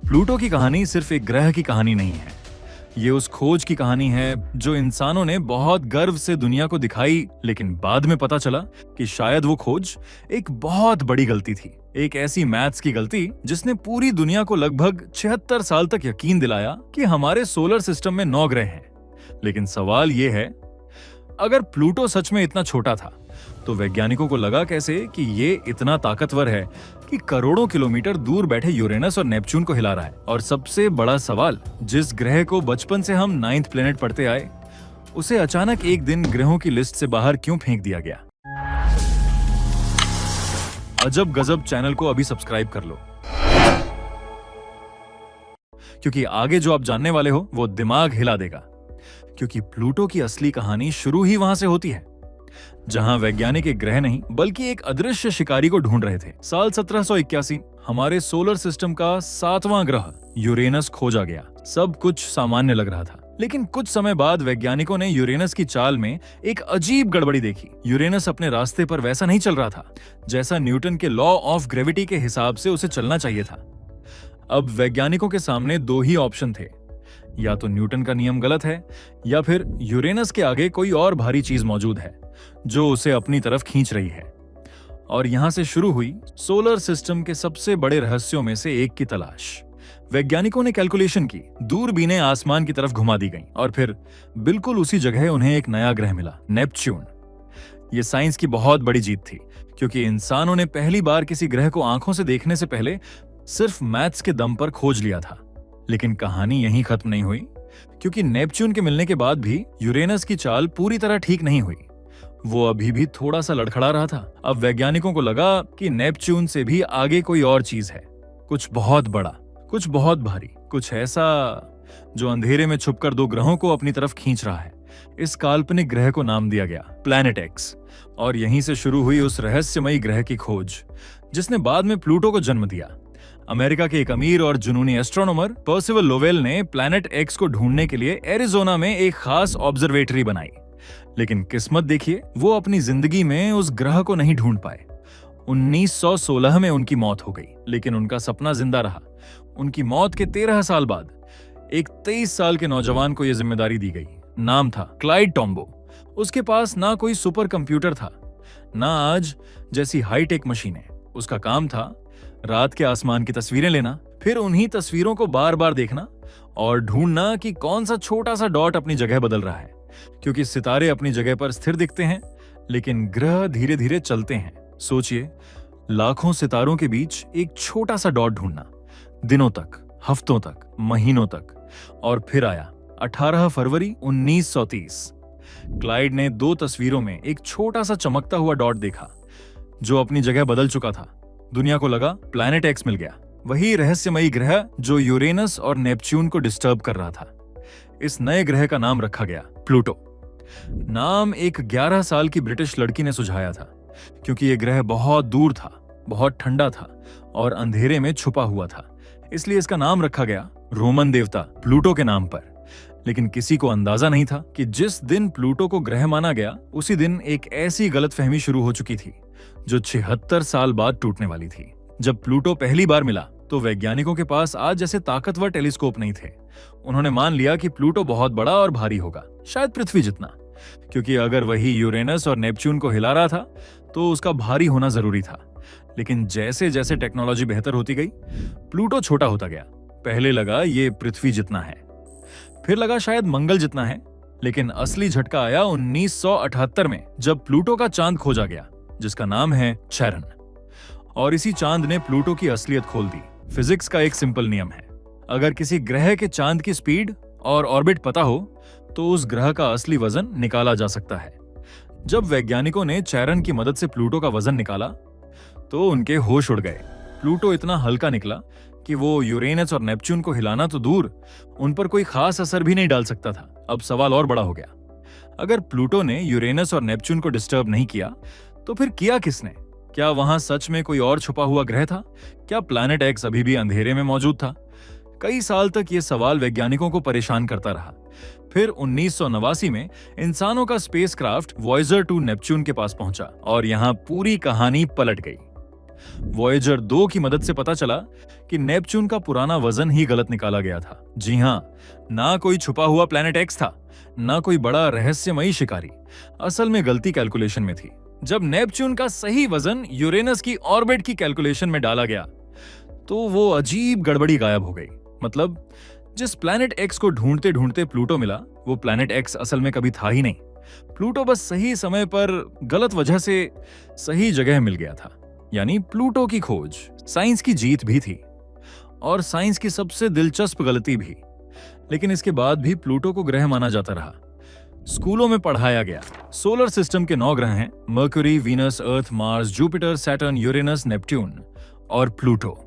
Pluto की कहानी सिर्फ एक ग्रह की कहानी नहीं है। ये उस खोज की कहानी है जो इंसानों ने बहुत गर्व से दुनिया को दिखाई, लेकिन बाद में पता चला कि शायद वो खोज एक बहुत बड़ी गलती थी। एक ऐसी मैथ्स की गलती जिसने पूरी दुनिया को लगभग 76 साल तक यकीन दिलाया कि हमारे सोलर सिस्टम में 9 ग्रह हैं। लेकिन सवाल ये है, अगर प्लूटो सच में इतना छोटा था तो वैज्ञानिकों को लगा कैसे कि ये इतना ताकतवर है कि करोड़ों किलोमीटर दूर बैठे यूरेनस और नेपच्यून को हिला रहा है। और सबसे बड़ा सवाल, जिस ग्रह को बचपन से हम 9th प्लेनेट पढ़ते आए, उसे अचानक एक दिन ग्रहों की लिस्ट से बाहर क्यों फेंक दिया गया? अजब गजब चैनल को अभी सब्सक्राइब कर लो, क्योंकि आगे जो आप जानने वाले हो वो दिमाग हिला देगा। क्योंकि प्लूटो की असली कहानी शुरू ही वहां से होती है जहां वैज्ञानिक एक ग्रह नहीं बल्कि एक अदृश्य शिकारी को ढूंढ रहे थे। साल 1781 हमारे सोलर सिस्टम का 7वां ग्रह यूरेनस खोजा गया। सब कुछ सामान्य लग रहा था, लेकिन कुछ समय बाद वैज्ञानिकों ने यूरेनस की चाल में एक अजीब गड़बड़ी देखी। यूरेनस अपने रास्ते पर वैसा नहीं चल रहा था जैसा न्यूटन के लॉ ऑफ ग्रेविटी के हिसाब से उसे चलना चाहिए था। अब वैज्ञानिकों के सामने दो ही ऑप्शन थे, या तो न्यूटन का नियम गलत है या फिर यूरेनस के आगे कोई और भारी चीज मौजूद है जो उसे अपनी तरफ खींच रही है। और यहां से शुरू हुई सोलर सिस्टम के सबसे बड़े रहस्यों में से एक की तलाश। वैज्ञानिकों ने कैलकुलेशन की, दूरबीनें आसमान की तरफ घुमा दी गईं और फिर बिल्कुल उसी जगह उन्हें एक नया ग्रह मिला, नेपच्यून। यह साइंस की बहुत बड़ी जीत थी, क्योंकि इंसानों ने पहली बार किसी ग्रह को आंखों से देखने से पहले सिर्फ मैथ्स के दम पर खोज लिया था। लेकिन कहानी यहीं खत्म नहीं हुई, क्योंकि नेपच्यून के मिलने के बाद भी यूरेनस की चाल पूरी तरह ठीक नहीं हुई। वो अभी भी थोड़ा सा लड़खड़ा रहा था। अब वैज्ञानिकों को लगा कि नेपच्यून से भी आगे कोई और चीज है, कुछ बहुत बड़ा, कुछ बहुत भारी, कुछ ऐसा जो अंधेरे में छुपकर दो ग्रहों को अपनी तरफ खींच रहा है। इस काल्पनिक ग्रह को नाम दिया गया प्लैनेट एक्स, और यहीं से शुरू हुई उस रहस्यमयी ग्रह की खोज जिसने बाद में प्लूटो को जन्म दिया। अमेरिका के एक अमीर और जुनूनी एस्ट्रोनॉमर पर्सिवल लोवेल ने प्लैनेट एक्स को ढूंढने के लिए एरिजोना में एक खास ऑब्जर्वेटरी बनाई। लेकिन किस्मत देखिए, वो अपनी जिंदगी में उस ग्रह को नहीं ढूंढ पाए। 1916 में उनकी मौत हो गई, लेकिन उनका सपना जिंदा रहा। उनकी मौत के 13 साल बाद एक 23 साल के नौजवान को यह जिम्मेदारी दी गई। नाम था क्लाइड टॉम्बो। उसके पास ना कोई सुपर कंप्यूटर था, ना आज जैसी हाईटेक मशीनें। उसका काम था रात के आसमान की तस्वीरें लेना, फिर उन्हीं तस्वीरों को बार बार देखना और ढूंढना कि कौन सा छोटा सा डॉट अपनी जगह बदल रहा है। क्योंकि सितारे अपनी जगह पर स्थिर दिखते हैं, लेकिन ग्रह धीरे धीरे चलते हैं। सोचिए, लाखों सितारों के बीच एक छोटा सा डॉट ढूंढना, दिनों तक, हफ्तों तक, महीनों तक। और फिर आया 18 फरवरी 1930। क्लाइड ने 2 तस्वीरों में एक छोटा सा चमकता हुआ डॉट देखा जो अपनी जगह बदल चुका था। दुनिया को लगा प्लैनेट एक्स मिल गया, वही रहस्यमयी ग्रह जो यूरेनस और नेपच्यून को डिस्टर्ब कर रहा था। इस नए ग्रह का नाम रखा गया प्लूटो। नाम एक 11 साल की ब्रिटिश लड़की ने सुझाया था, क्योंकि यह ग्रह बहुत दूर था, बहुत ठंडा था और अंधेरे में छुपा हुआ था। इसलिए इसका नाम रखा गया रोमन देवता प्लूटो के नाम पर। लेकिन किसी को अंदाजा नहीं था कि जिस दिन प्लूटो को ग्रह माना गया, उसी दिन एक ऐसी गलतफहमी शुरू हो चुकी थी जो 76 साल बाद टूटने वाली थी। जब प्लूटो पहली बार मिला तो वैज्ञानिकों के पास आज जैसे ताकतवर टेलीस्कोप नहीं थे। उन्होंने मान लिया कि प्लूटो बहुत बड़ा और भारी होगा, शायद पृथ्वी जितना, क्योंकि अगर वही यूरेनस और नेपच्यून को हिला रहा था तो उसका भारी होना जरूरी था। लेकिन जैसे जैसे टेक्नोलॉजी बेहतर होती गई, प्लूटो छोटा होता गया। पहले लगा ये पृथ्वी जितना है, फिर लगा शायद मंगल जितना है। लेकिन असली झटका आया 1978 में, जब प्लूटो का चांद खोजा गया, जिसका नाम है चैरन। और इसी चांद ने प्लूटो की असलियत खोल दी। फिजिक्स का एक सिंपल नियम है, अगर किसी ग्रह के चांद की स्पीड और ऑर्बिट पता हो तो उस ग्रह का असली वजन निकाला जा सकता है। जब वैज्ञानिकों ने चैरन की मदद से प्लूटो का वजन निकाला तो उनके होश उड़ गए। प्लूटो इतना हल्का निकला कि वो यूरेनस और नेपच्यून को हिलाना तो दूर, उन पर कोई खास असर भी नहीं डाल सकता था। अब सवाल और बड़ा हो गया, अगर प्लूटो ने यूरेनस और नेपच्यून को डिस्टर्ब नहीं किया तो फिर किया किसने? क्या वहां सच में कोई और छुपा हुआ ग्रह था? क्या प्लैनेट एक्स अभी भी अंधेरे में मौजूद था? कई साल तक यह सवाल वैज्ञानिकों को परेशान करता रहा। फिर 1989 में इंसानों का स्पेसक्राफ्ट वॉयेजर 2 नेपच्यून के पास पहुंचा और यहां पूरी कहानी पलट गई। वॉयेजर 2 की मदद से पता चला कि नेपच्यून का पुराना वजन ही गलत निकाला गया था। जी हां, ना कोई छुपा हुआ प्लैनेट एक्स था, ना कोई बड़ा रहस्यमयी शिकारी। असल में गलती कैलकुलेशन में थी। जब नेपच्यून का सही वजन यूरेनस की ऑर्बिट की कैलकुलेशन में डाला गया तो वो अजीब गड़बड़ी गायब हो गई। मतलब जिस प्लैनेट एक्स को ढूंढते ढूंढते प्लूटो मिला, वो प्लैनेट एक्स असल में कभी था ही नहीं। प्लूटो बस सही समय पर गलत वजह से सही जगह मिल गया था। यानी प्लूटो की खोज साइंस की जीत भी थी और साइंस की सबसे दिलचस्प गलती भी। लेकिन इसके बाद भी प्लूटो को ग्रह माना जाता रहा। स्कूलों में पढ़ाया गया सोलर सिस्टम के 9 ग्रह हैं, Mercury, Venus, Earth, Mars, Jupiter, Saturn, Uranus, Neptune और प्लूटो।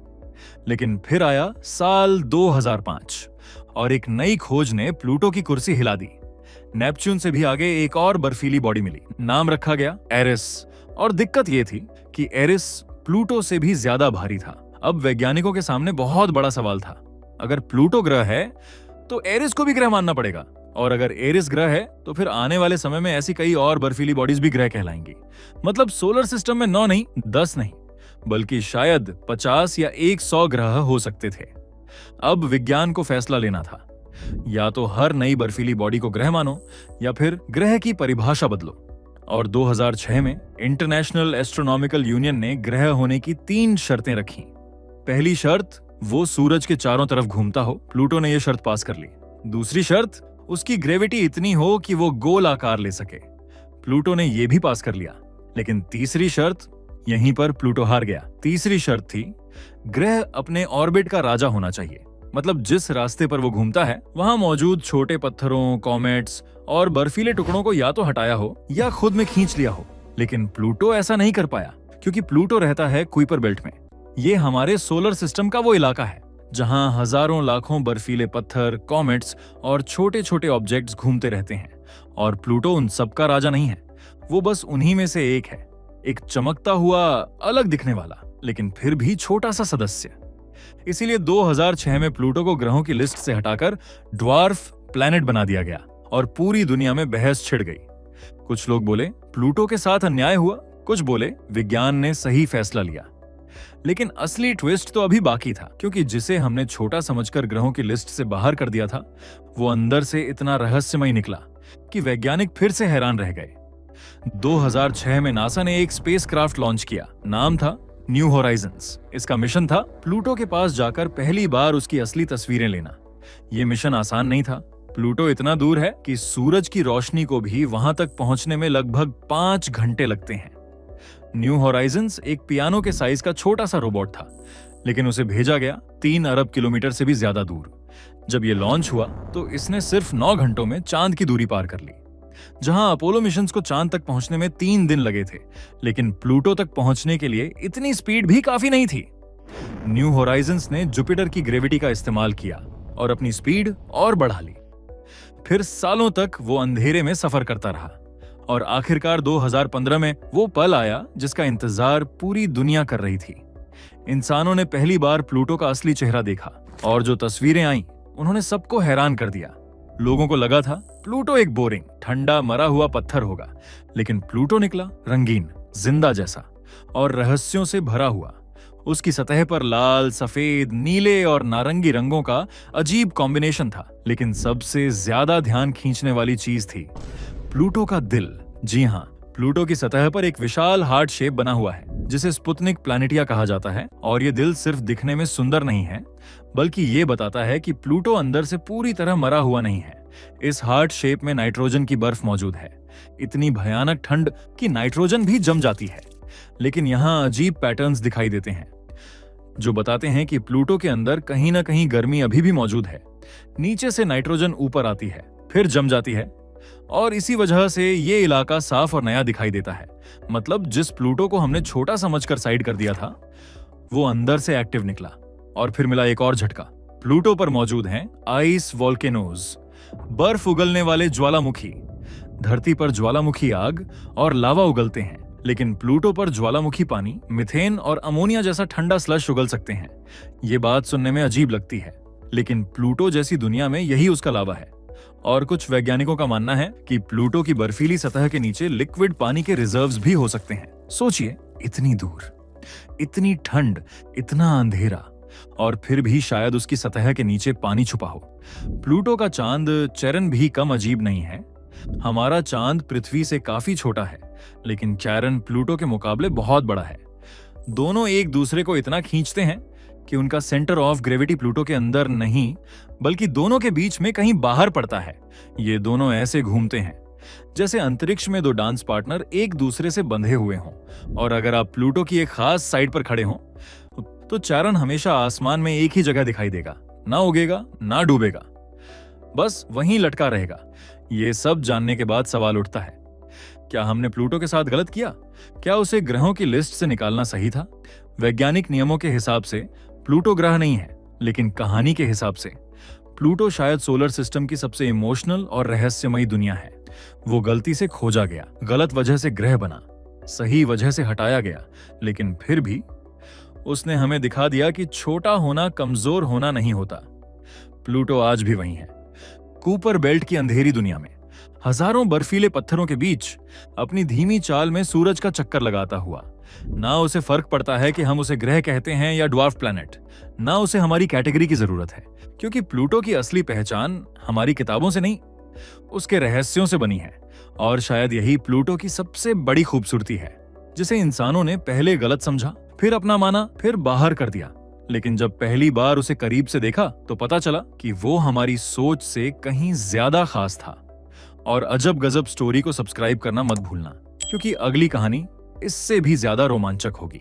लेकिन फिर आया साल 2005 और एक नई खोज ने प्लूटो की कुर्सी हिला दी। नेपच्यून से भी आगे एक और बर्फीली बॉडी मिली, नाम रखा गया एरिस। और दिक्कत यह थी कि एरिस प्लूटो से भी ज्यादा भारी था। अब वैज्ञानिकों के सामने बहुत बड़ा सवाल था, अगर प्लूटो ग्रह है तो एरिस को भी ग्रह मानना पड़ेगा, और अगर एरिस ग्रह है तो फिर आने वाले समय में ऐसी कई और बर्फीली बॉडीज भी ग्रह कहलाएंगी। मतलब सोलर सिस्टम में 9 नहीं, 10 नहीं, बल्कि शायद 50 या 100 ग्रह हो सकते थे। अब विज्ञान को फैसला लेना था, या तो हर नई बर्फीली बॉडी को ग्रह मानो या फिर ग्रह की परिभाषा बदलो। और 2006 में इंटरनेशनल एस्ट्रोनॉमिकल यूनियन ने ग्रह होने की 3 शर्तें रखी। पहली शर्त, वो सूरज के चारों तरफ घूमता हो। प्लूटो ने यह शर्त पास कर ली। दूसरी शर्त, उसकी ग्रेविटी इतनी हो कि वो गोल आकार ले सके। प्लूटो ने यह भी पास कर लिया। लेकिन तीसरी शर्त, यहीं पर प्लूटो हार गया। तीसरी शर्त थी, ग्रह अपने ऑर्बिट का राजा होना चाहिए। मतलब जिस रास्ते पर वो घूमता है वहां मौजूद छोटे पत्थरों, कॉमेट्स और बर्फीले टुकड़ों को या तो हटाया हो या खुद में खींच लिया हो। लेकिन प्लूटो ऐसा नहीं कर पाया, क्योंकि प्लूटो रहता है कुइपर बेल्ट में। ये हमारे सोलर सिस्टम का वो इलाका है जहां हजारों लाखों बर्फीले पत्थर, कॉमेट्स और छोटे छोटे ऑब्जेक्ट्स घूमते रहते हैं। और प्लूटो उन सबका राजा नहीं है, वो बस उन्हीं में से एक है। एक चमकता हुआ, अलग दिखने वाला, लेकिन फिर भी छोटा सा सदस्य। इसीलिए 2006 में प्लूटो को ग्रहों की लिस्ट से हटाकर ड्वार्फ प्लैनेट बना दिया गया और पूरी दुनिया में बहस छिड़ गई। कुछ लोग बोले प्लूटो के साथ अन्याय हुआ, कुछ बोले विज्ञान ने सही फैसला लिया। लेकिन असली ट्विस्ट तो अभी बाकी था, क्योंकि जिसे हमने छोटा समझकर ग्रहों की लिस्ट से बाहर कर दिया था, वो अंदर से इतना रहस्यमय निकला कि वैज्ञानिक फिर से हैरान रह गए। 2006 में नासा ने एक स्पेसक्राफ्ट लॉन्च किया, नाम था न्यू होराइजन्स। इसका मिशन था प्लूटो के पास जाकर पहली बार उसकी असली तस्वीरें लेना। यह मिशन आसान नहीं था। प्लूटो इतना दूर है कि सूरज की रोशनी को भी वहां तक पहुंचने में लगभग 5 घंटे लगते हैं। न्यू होराइजन्स एक पियानो के साइज का छोटा सा रोबोट था, लेकिन उसे भेजा गया 3 अरब किलोमीटर से भी ज्यादा दूर। जब यह लॉन्च हुआ तो इसने सिर्फ 9 घंटों में चांद की दूरी पार कर ली। जहां अपोलो मिशंस को चांद तक पहुंचने में 3 दिन लगे थे, लेकिन प्लूटो तक पहुंचने के लिए इतनी स्पीड भी काफी नहीं थी। न्यू होराइजन्स ने जुपिटर की ग्रेविटी का इस्तेमाल किया और अपनी स्पीड और बढ़ा ली। फिर सालों तक वो अंधेरे में सफर करता रहा और आखिरकार 2015 में वो पल आया जिसका इंतजार पूरी दुनिया कर रही थी। इंसानों ने पहली बार प्लूटो का असली चेहरा देखा और जो तस्वीरें आईं, उन्होंने सबको हैरान कर दिया। लोगों को लगा था प्लूटो एक बोरिंग, ठंडा, मरा हुआ पत्थर होगा, लेकिन प्लूटो निकला रंगीन, जिंदा जैसा और रहस्यों से भरा हुआ। उसकी सतह पर लाल, सफेद, नीले और नारंगी रंगों का अजीब कॉम्बिनेशन था। लेकिन सबसे ज्यादा ध्यान खींचने वाली चीज थी प्लूटो का दिल। जी हां, प्लूटो की सतह पर एक विशाल हार्ट शेप बना हुआ है, जिसे स्पुतनिक प्लैनेटिया कहा जाता है। और ये दिल सिर्फ दिखने में सुंदर नहीं है, बल्कि ये बताता है कि प्लूटो अंदर से पूरी तरह मरा हुआ नहीं है। इस हार्ट शेप में नाइट्रोजन की बर्फ मौजूद है, इतनी भयानक ठंड कि नाइट्रोजन भी जम जाती है। लेकिन यहाँ अजीब पैटर्न्स दिखाई देते हैं जो बताते हैं कि प्लूटो के अंदर कहीं ना कहीं गर्मी अभी भी मौजूद है। नीचे से नाइट्रोजन ऊपर आती है, फिर जम जाती है, और इसी वजह से ये इलाका साफ और नया दिखाई देता है। मतलब जिस प्लूटो को हमने छोटा समझकर साइड कर दिया था, वो अंदर से एक्टिव निकला। और फिर मिला एक और झटका। प्लूटो पर मौजूद हैं आइस वोल्केनोज, बर्फ उगलने वाले ज्वालामुखी। धरती पर ज्वालामुखी आग और लावा उगलते हैं, लेकिन प्लूटो पर ज्वालामुखी पानी, मिथेन और अमोनिया जैसा ठंडा स्लश उगल सकते हैं। ये बात सुनने में अजीब लगती है, लेकिन प्लूटो जैसी दुनिया में यही उसका लावा है। और कुछ वैज्ञानिकों का मानना है कि प्लूटो की बर्फीली सतह के नीचे लिक्विड पानी के रिजर्व्स भी हो सकते हैं। सोचिए, इतनी दूर, इतनी ठंड, इतना अंधेरा, और फिर भी शायद उसकी सतह के नीचे पानी छुपा हो। प्लूटो का चांद चैरन भी कम अजीब नहीं है। हमारा चांद पृथ्वी से काफी छोटा है, लेकिन चैरन प्लूटो के मुकाबले बहुत बड़ा है। दोनों एक दूसरे को इतना खींचते हैं कि उनका सेंटर ऑफ ग्रेविटी प्लूटो के अंदर नहीं, बल्कि दोनों के बीच में कहीं बाहर पड़ता है। ये दोनों ऐसे घूमते हैं जैसे अंतरिक्ष में दो डांस पार्टनर एक दूसरे से बंधे हुए हों, और अगर आप प्लूटो की एक खास साइड पर खड़े हों तो चैरन हमेशा आसमान में एक ही जगह दिखाई देगा, ना उगेगा ना डूबेगा, बस वहीं लटका रहेगा। ये सब जानने के बाद सवाल उठता है, क्या हमने प्लूटो के साथ गलत किया? क्या उसे ग्रहों की लिस्ट से निकालना सही था? वैज्ञानिक नियमों के हिसाब से प्लूटो ग्रह नहीं है, लेकिन कहानी के हिसाब से प्लूटो शायद सोलर सिस्टम की सबसे इमोशनल और रहस्यमयी दुनिया है। वो गलती से खोजा गया, गलत वजह से ग्रह बना, सही वजह से हटाया गया, लेकिन फिर भी उसने हमें दिखा दिया कि छोटा होना कमजोर होना नहीं होता। प्लूटो आज भी वही है, कूपर बेल्ट की अंधेरी दुनिया में, हजारों बर्फीले पत्थरों के बीच, अपनी धीमी चाल में सूरज का चक्कर लगाता हुआ। ना उसे फर्क पड़ता है कि हम उसे ग्रह कहते हैं या ड्वार्फ प्लैनेट, ना उसे हमारी कैटेगरी की जरूरत है, क्योंकि प्लूटो की असली पहचान हमारी किताबों से नहीं, उसके रहस्यों से बनी है। और शायद यही प्लूटो की सबसे बड़ी खूबसूरती है, जिसे इंसानों ने पहले गलत समझा, फिर अपना माना, फिर बाहर कर दिया। लेकिन जब पहली बार उसे करीब से देखा तो पता चला कि वो हमारी सोच से कहीं ज्यादा खास था। और अजब गजब स्टोरी को सब्सक्राइब करना मत भूलना, क्योंकि अगली कहानी इससे भी ज्यादा रोमांचक होगी।